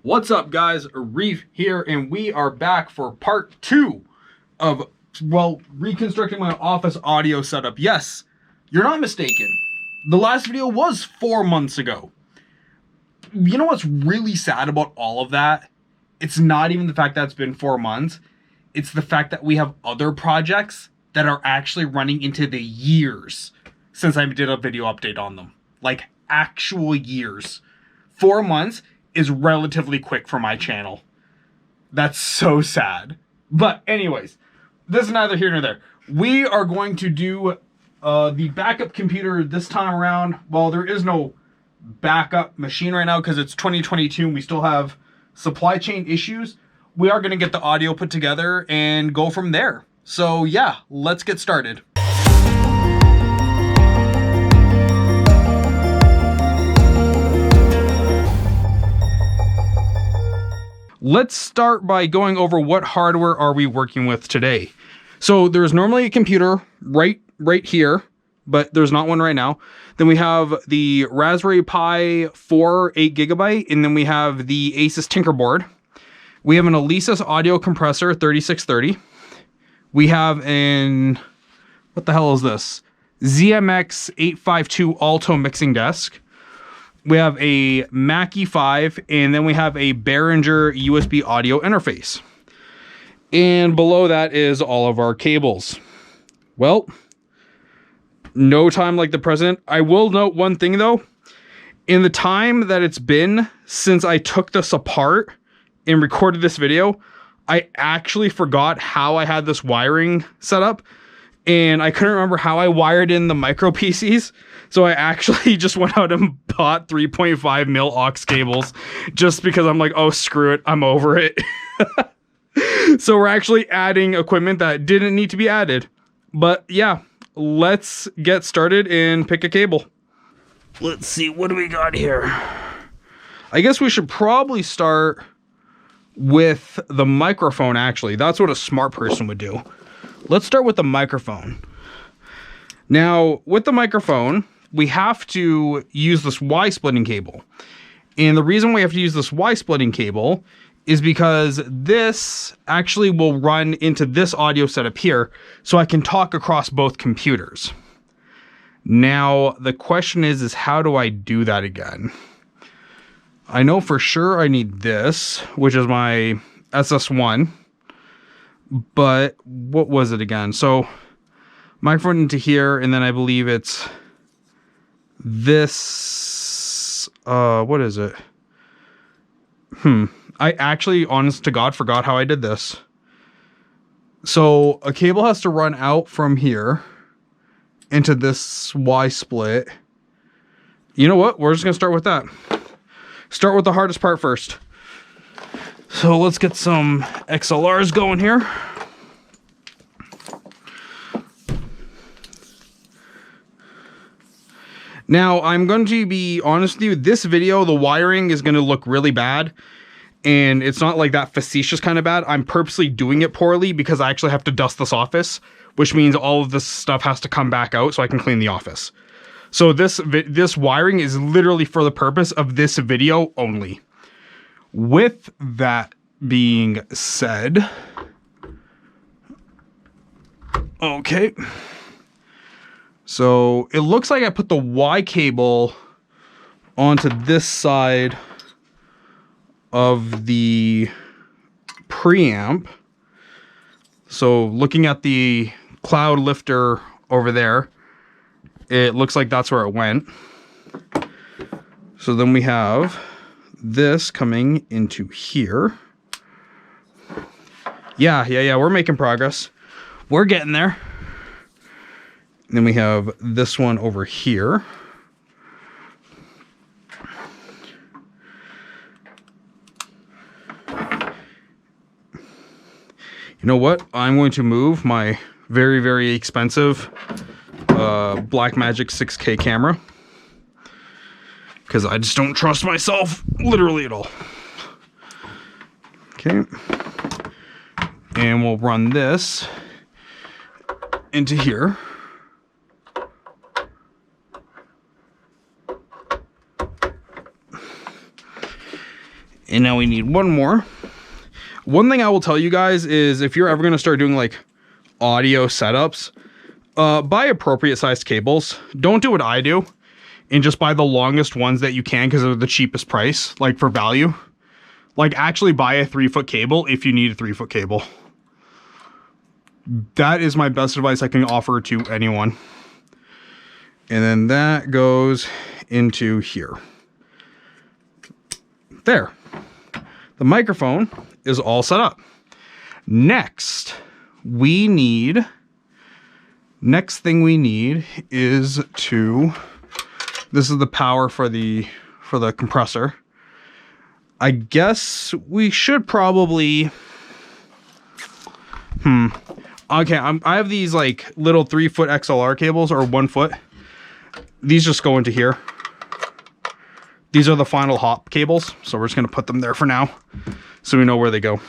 What's up, guys? Reef here, and we are back for part 2 of, well, reconstructing my office audio setup. Yes, you're not mistaken. The last video was 4 months ago. You know what's really sad about all of that? It's not even the fact that it's been 4 months. It's the fact that we have other projects that are actually running into the years since I did a video update on them. Like, actual years. 4 months is relatively quick for my channel. That's so sad. But anyways, this is neither here nor there. We are going to do the backup computer this time around. Well, there is no backup machine right now because it's 2022 and we still have supply chain issues. We are going to get the audio put together and go from there. So yeah, let's get started. Let's start by going over what hardware are we working with today. So there's normally a computer right here, but there's not one right now. Then we have the Raspberry Pi 4 8GB, and then we have the Asus Tinkerboard. We have an Alesis audio compressor 3630. We have an, what the hell is this? ZMX 852 Alto mixing desk. We have a Mackie 5, and then we have a Behringer USB audio interface. And below that is all of our cables. Well, no time like the present. I will note one thing though. In the time that it's been since I took this apart and recorded this video, I actually forgot how I had this wiring set up. And I couldn't remember how I wired in the micro PCs. So I actually just went out and bought 3.5 mil aux cables just because I'm like, oh, screw it. I'm over it. So we're actually adding equipment that didn't need to be added. But yeah, let's get started and pick a cable. Let's see, what do we got here? I guess we should probably start with the microphone, actually. That's what a smart person would do. Let's start with the microphone. Now, with the microphone, we have to use this Y-splitting cable. And the reason we have to use this Y-splitting cable is because this actually will run into this audio setup here, so I can talk across both computers. Now, the question is how do I do that again? I know for sure I need this, which is my SS1. But what was it again? So microphone into here, and then I believe it's this. What is it? I actually, honest to God, forgot how I did this. So a cable has to run out from here into this Y split. You know what? We're just gonna start with that. Start with the hardest part first. So let's get some XLRs going here. Now, I'm going to be honest with you, this video, the wiring is going to look really bad. And it's not like that facetious kind of bad. I'm purposely doing it poorly because I actually have to dust this office, which means all of this stuff has to come back out so I can clean the office. So this wiring is literally for the purpose of this video only. With that being said, okay. So it looks like I put the Y cable onto this side of the preamp. So looking at the cloud lifter over there, it looks like that's where it went. So then we have this coming into here. Yeah, we're making progress. We're getting there. And then we have this one over here. You know what? I'm going to move my very, very expensive Blackmagic 6K camera, because I just don't trust myself literally at all. Okay. And we'll run this into here. And now we need one more. One thing I will tell you guys is if you're ever going to start doing like audio setups, buy appropriate sized cables. Don't do what I do and just buy the longest ones that you can because they're the cheapest price, like for value. Like actually buy a 3-foot cable if you need a 3-foot cable. That is my best advice I can offer to anyone. And then that goes into here. There. The microphone is all set up. Next thing we need is this is the power for the compressor. I guess we should probably, okay, I have these like little 3-foot XLR cables, or 1 foot. These just go into here. These are the final hop cables, so we're just gonna put them there for now so we know where they go.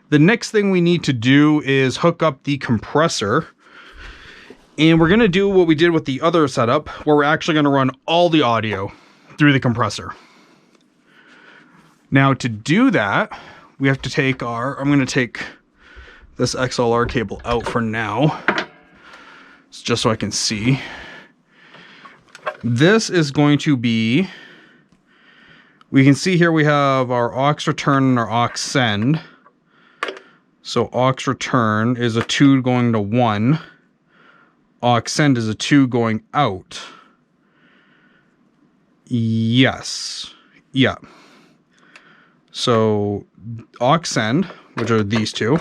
The next thing we need to do is hook up the compressor. And we're gonna do what we did with the other setup, where we're actually gonna run all the audio through the compressor. Now to do that, we have to take I'm gonna take this XLR cable out for now, just so I can see. This is going to be, we can see here we have our aux return and our aux send. So aux return is a 2 going to 1. Aux send is a 2 going out. Yes. Yeah. So aux send, which are these two,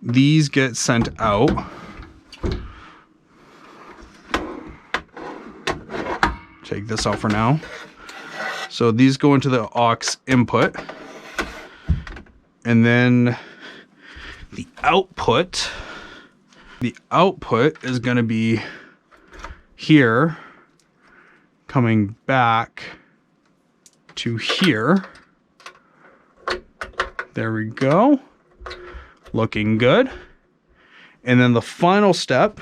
these get sent out. Take this out for now. So these go into the aux input. And then the output is going to be here, coming back to here. There we go. Looking good. And then the final step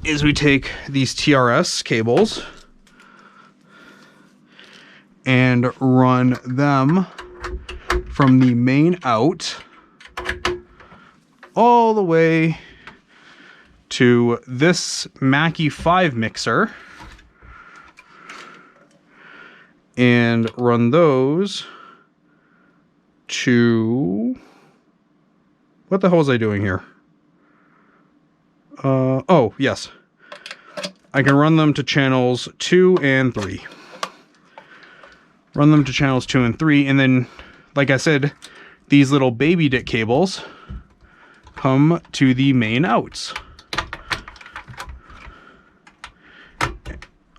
is we take these TRS cables and run them from the main out all the way to this Mackie 5 mixer and run those to, what the hell was I doing here? Oh, yes. I can run them to channels 2 and 3. Run them to channels 2 and 3, and then, like I said, these little baby dick cables come to the main outs.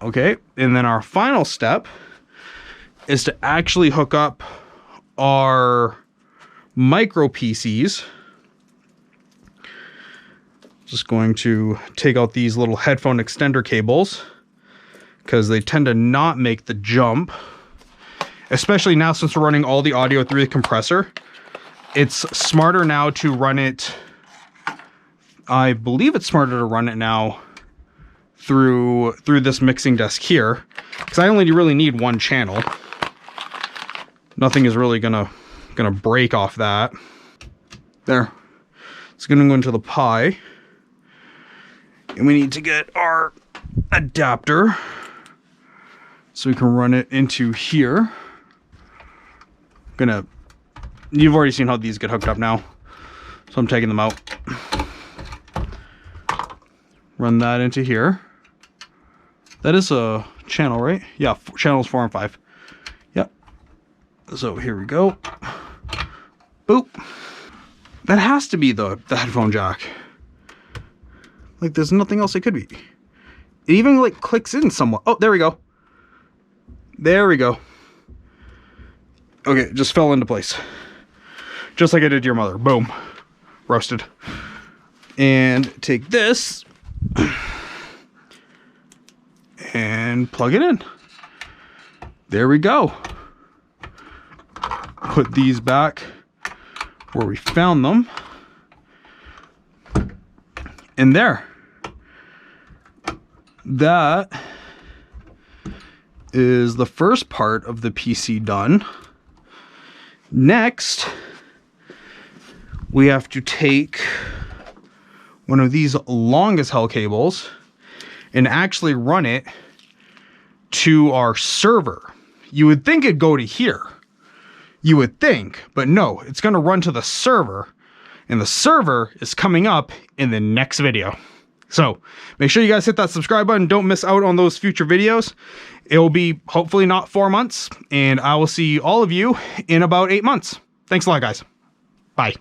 Okay, and then our final step is to actually hook up our micro PCs. Just going to take out these little headphone extender cables because they tend to not make the jump. Especially now since we're running all the audio through the compressor. It's smarter now to run it, I believe it's smarter to run it now through this mixing desk here, because I only really need one channel. Nothing is really gonna break off that. There. It's gonna go into the Pi. And we need to get our adapter so we can run it into here. You've already seen how these get hooked up now, so I'm taking them out. Run that into here. That is a channel, right? Yeah, channels 4 and 5. Yep. So here we go. Boop. That has to be the headphone jack. Like there's nothing else it could be. It even like clicks in somewhat. Oh, there we go. There we go. Okay, it just fell into place. Just like I did to your mother. Boom. Roasted. And take this and plug it in. There we go. Put these back where we found them. And there. That is the first part of the PC done. Next, we have to take one of these long as hell cables and actually run it to our server. You would think it'd go to here. You would think, but no, it's going to run to the server, and the server is coming up in the next video. So make sure you guys hit that subscribe button. Don't miss out on those future videos. It will be hopefully not 4 months, and I will see all of you in about 8 months. Thanks a lot, guys. Bye.